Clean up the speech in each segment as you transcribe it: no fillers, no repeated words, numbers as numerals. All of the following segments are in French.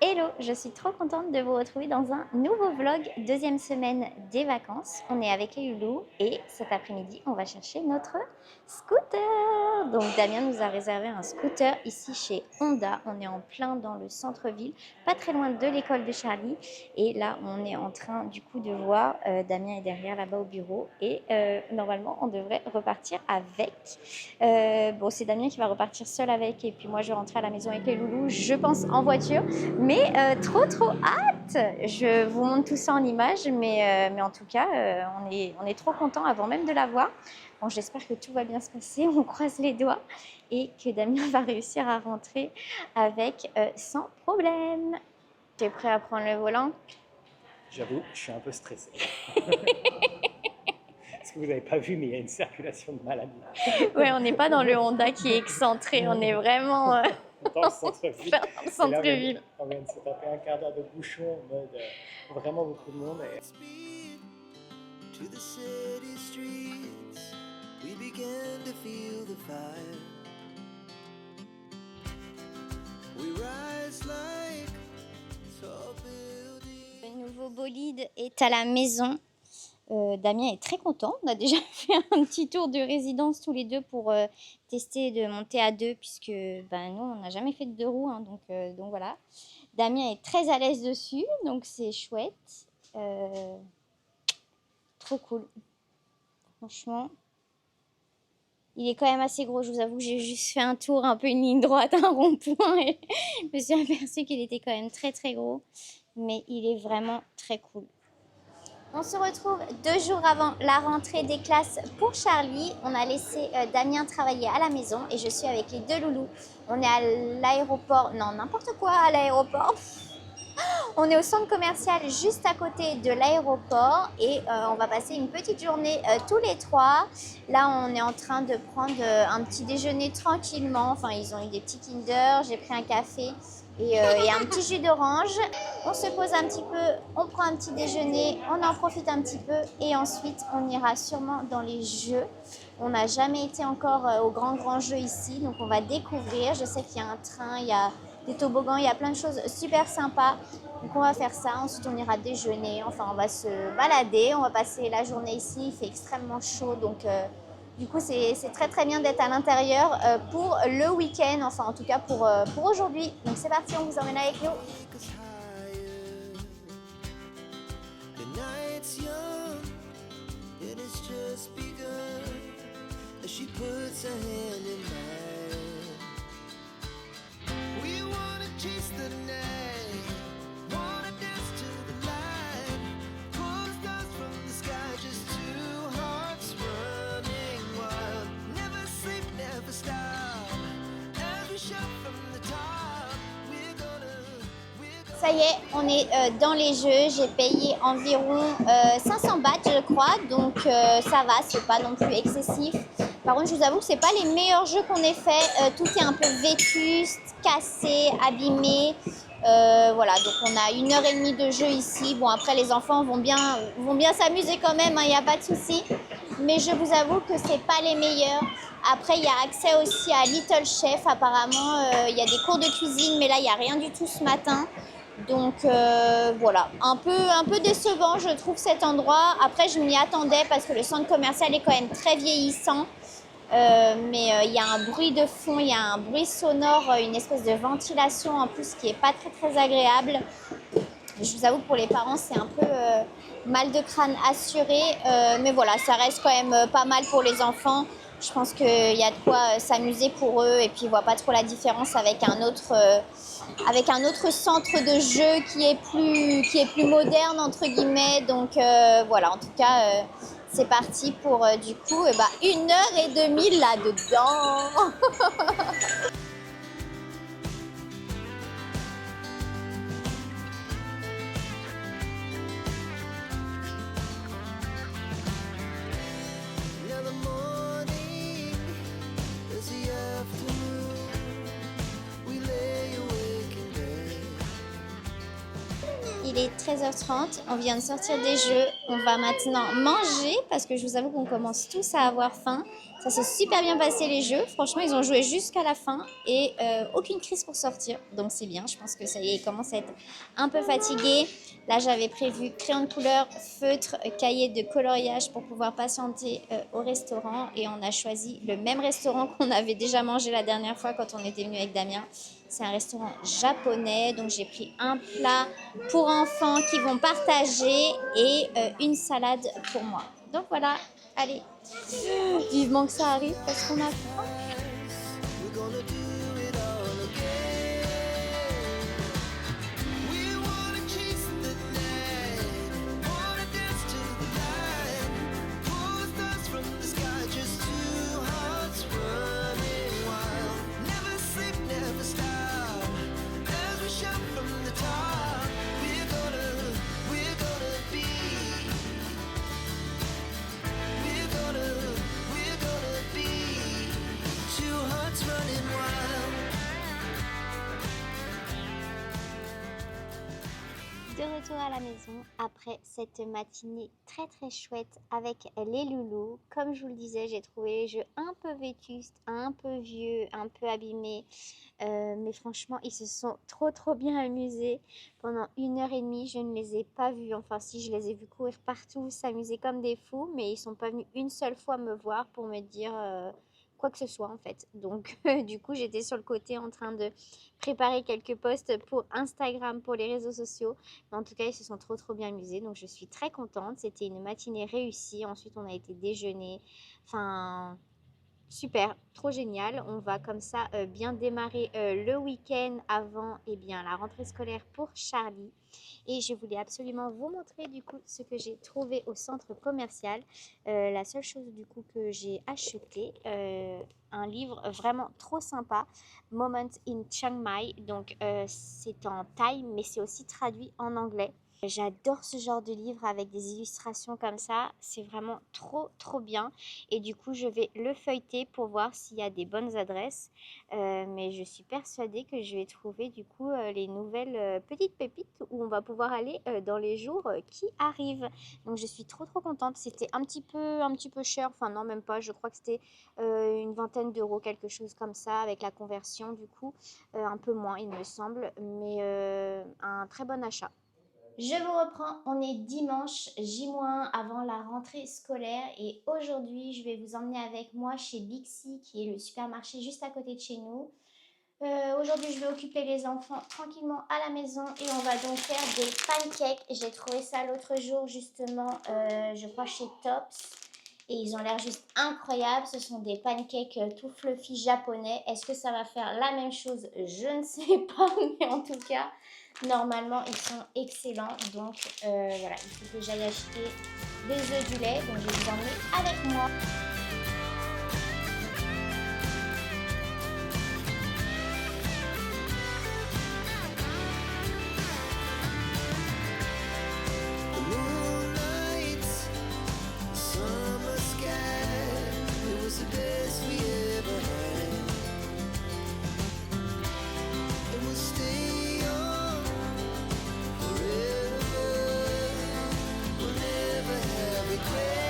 Hello, je suis trop contente de vous retrouver dans un nouveau vlog, deuxième semaine des vacances. On est avec les loulous et cet après-midi, on va chercher notre scooter. Donc Damien nous a réservé un scooter ici chez Honda. On est en plein dans le centre-ville, pas très loin de l'école de Charlie. Et là, on est en train du coup de voir, Damien est derrière là-bas au bureau et normalement, on devrait repartir avec. Bon, c'est Damien qui va repartir seul avec et puis moi, je vais rentrer à la maison avec les loulous, je pense en voiture. Mais trop hâte. Je vous montre tout ça en images, mais en tout cas, on est trop content avant même de la voir. Bon, j'espère que tout va bien se passer, on croise les doigts et que Damien va réussir à rentrer avec sans problème. Tu es prêt à prendre le volant? J'avoue, je suis un peu stressé. Parce que vous n'avez pas vu, mais il y a une circulation de maladies. Ouais, on n'est pas dans le Honda qui est excentré, on est vraiment Dans le centre-ville. dans le centre-ville. On vient de se taper un quart d'heure de bouchon en mode vraiment beaucoup de monde. Et... To the city streets, we began to feel the fire. We rise like tall buildings. Le nouveau bolide est à la maison. Damien est très content. On a déjà fait un petit tour de résidence tous les deux pour tester de monter à deux puisque ben, nous, on n'a jamais fait de deux roues. Hein, donc voilà. Damien est très à l'aise dessus, donc c'est chouette. Trop cool. Franchement, il est quand même assez gros. Je vous avoue que j'ai juste fait un tour, un peu une ligne droite, un rond-point et je me suis aperçue qu'il était quand même très gros. Mais il est vraiment très cool. On se retrouve 2 jours avant la rentrée des classes pour Charlie. On a laissé Damien travailler à la maison et je suis avec les deux loulous. On est à l'aéroport, non n'importe quoi à l'aéroport. On est au centre commercial juste à côté de l'aéroport et on va passer une petite journée tous les trois. Là, on est en train de prendre un petit déjeuner tranquillement. Enfin, ils ont eu des petits Kinder, j'ai pris un café et un petit jus d'orange. On se pose un petit peu, on prend un petit déjeuner, on en profite un petit peu et ensuite, on ira sûrement dans les jeux. On n'a jamais été encore au grand jeu ici, donc on va découvrir. Je sais qu'il y a un train, il y a des toboggans, il y a plein de choses super sympas. Donc on va faire ça, ensuite on ira déjeuner, enfin on va se balader, on va passer la journée ici, il fait extrêmement chaud, donc du coup c'est très bien d'être à l'intérieur pour le week-end, enfin en tout cas pour aujourd'hui. Donc c'est parti, on vous emmène avec nous. The night's young, it has just begun. As she puts her hand in mine, we wanna chase the night, wanna dance to the light, pull the stars from the sky, just two hearts running wild. Never sleep, never stop, as we shout from the top. Ça y est, on est dans les jeux. J'ai payé environ 500 bahts, je crois. Donc ça va, c'est pas non plus excessif. Par contre, je vous avoue que c'est pas les meilleurs jeux qu'on ait fait. Tout est un peu vétuste, cassé, abîmé. Voilà, donc on a 1h30 de jeu ici. Bon, après, les enfants vont bien s'amuser quand même, il n'y a pas de souci. Mais je vous avoue que c'est pas les meilleurs. Après, il y a accès aussi à Little Chef. Apparemment, il y a des cours de cuisine, mais là, il n'y a rien du tout ce matin. Donc voilà, un peu décevant je trouve cet endroit. Après je m'y attendais parce que le centre commercial est quand même très vieillissant. Mais il y a un bruit de fond, il y a un bruit sonore, une espèce de ventilation en plus qui n'est pas très agréable. Je vous avoue que pour les parents c'est un peu mal de crâne assuré. Mais voilà, ça reste quand même pas mal pour les enfants. Je pense qu'il y a de quoi s'amuser pour eux et puis ils ne voient pas trop la différence avec un autre centre de jeu qui est plus moderne entre guillemets. Donc voilà, en tout cas c'est parti pour du coup 1h30 là-dedans. Now the morning is the afternoon. We lay awake in bed. Il il est 13h30, on vient de sortir des jeux, on va maintenant manger parce que je vous avoue qu'on commence tous à avoir faim. Ça s'est super bien passé les jeux, franchement ils ont joué jusqu'à la fin et aucune crise pour sortir, donc c'est bien, je pense que ça y est, ils commencent à être un peu fatigués. Là j'avais prévu crayon de couleur, feutre, cahier de coloriage pour pouvoir patienter au restaurant et on a choisi le même restaurant qu'on avait déjà mangé la dernière fois quand on était venu avec Damien. C'est un restaurant japonais, donc j'ai pris un plat pour enfants qui vont partager et une salade pour moi. Donc voilà, allez, vivement que ça arrive parce qu'on a faim. We're gonna do it all again. We wanna chase the night, wanna dance to the light. Pull the stars from the sky, just two hearts running wild. Never sleep, never stop. As we shout from the top, we're gonna be. We're gonna be two hearts running wild. De retour à la maison après cette matinée très très chouette avec les loulous. Comme je vous le disais, j'ai trouvé les jeux un peu vétustes, un peu vieux, un peu abîmés. Mais franchement, ils se sont trop bien amusés. Pendant 1h30, je ne les ai pas vus. Enfin, si, je les ai vus courir partout, s'amuser comme des fous. Mais ils sont pas venus une seule fois me voir pour me dire quoi que ce soit en fait. Donc du coup, j'étais sur le côté en train de préparer quelques posts pour Instagram, pour les réseaux sociaux. Mais en tout cas, ils se sont trop bien amusés. Donc je suis très contente. C'était une matinée réussie. Ensuite, on a été déjeuner. Enfin... super, trop génial. On va comme ça bien démarrer le week-end avant la rentrée scolaire pour Charlie. Et je voulais absolument vous montrer du coup ce que j'ai trouvé au centre commercial. La seule chose du coup que j'ai acheté, un livre vraiment trop sympa, Moment in Chiang Mai. Donc c'est en thaï mais c'est aussi traduit en anglais. J'adore ce genre de livre avec des illustrations comme ça, c'est vraiment trop bien et du coup je vais le feuilleter pour voir s'il y a des bonnes adresses mais je suis persuadée que je vais trouver du coup les nouvelles petites pépites où on va pouvoir aller dans les jours qui arrivent. Donc je suis trop contente, c'était un petit peu cher, enfin non même pas, je crois que c'était une vingtaine d'euros, quelque chose comme ça avec la conversion du coup, un peu moins il me semble, mais un très bon achat. Je vous reprends, on est dimanche J- avant la rentrée scolaire et aujourd'hui je vais vous emmener avec moi chez Bixi qui est le supermarché juste à côté de chez nous. Aujourd'hui je vais occuper les enfants tranquillement à la maison et on va donc faire des pancakes. J'ai trouvé ça l'autre jour justement, je crois chez Tops et ils ont l'air juste incroyables. Ce sont des pancakes tout fluffy japonais. Est-ce que ça va faire la même chose? Je ne sais pas mais en tout cas... normalement, ils sont excellents. Donc, voilà, il faut que j'aille acheter des œufs du lait. Donc, je vais vous emmener avec moi. The moonlight, summer sky, it was the best we ever had. And we'll stay on forever. We'll never have regrets.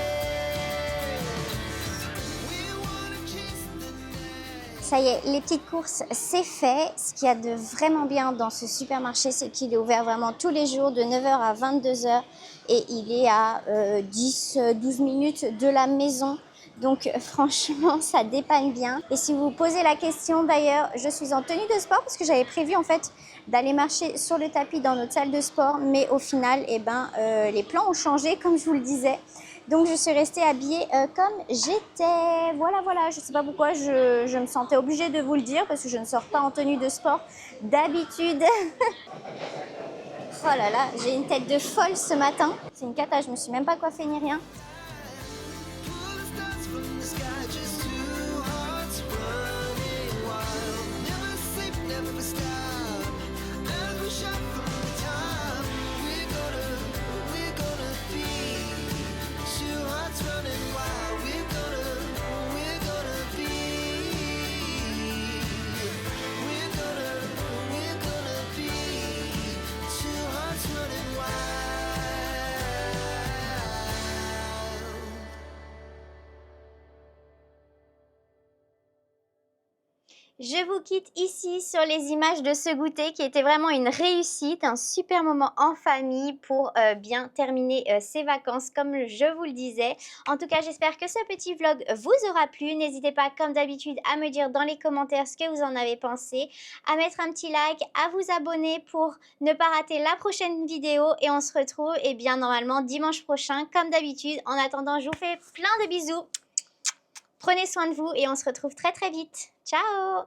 We wanna chase the night. Ça y est, les petites courses, c'est fait. Ce qu'il y a de vraiment bien dans ce supermarché, c'est qu'il est ouvert vraiment tous les jours de 9h à 22h et il est à 10-12 minutes de la maison. Donc franchement, ça dépanne bien. Et si vous vous posez la question, d'ailleurs, je suis en tenue de sport parce que j'avais prévu en fait d'aller marcher sur le tapis dans notre salle de sport. Mais au final, les plans ont changé, comme je vous le disais. Donc je suis restée habillée comme j'étais. Voilà, je ne sais pas pourquoi je me sentais obligée de vous le dire parce que je ne sors pas en tenue de sport d'habitude. Oh là là, j'ai une tête de folle ce matin. C'est une cata, je me suis même pas coiffée ni rien. Pull the stars from the sky, just two hearts running wild. Never sleep, never stop. As we shout from the top, we're gonna be two hearts running wild. We're gonna be. We're gonna be two hearts running wild. Je vous quitte ici sur les images de ce goûter qui était vraiment une réussite, un super moment en famille pour bien terminer ces vacances comme je vous le disais. En tout cas, j'espère que ce petit vlog vous aura plu. N'hésitez pas comme d'habitude à me dire dans les commentaires ce que vous en avez pensé, à mettre un petit like, à vous abonner pour ne pas rater la prochaine vidéo et on se retrouve bien normalement dimanche prochain comme d'habitude. En attendant, je vous fais plein de bisous. Prenez soin de vous et on se retrouve très très vite. Ciao!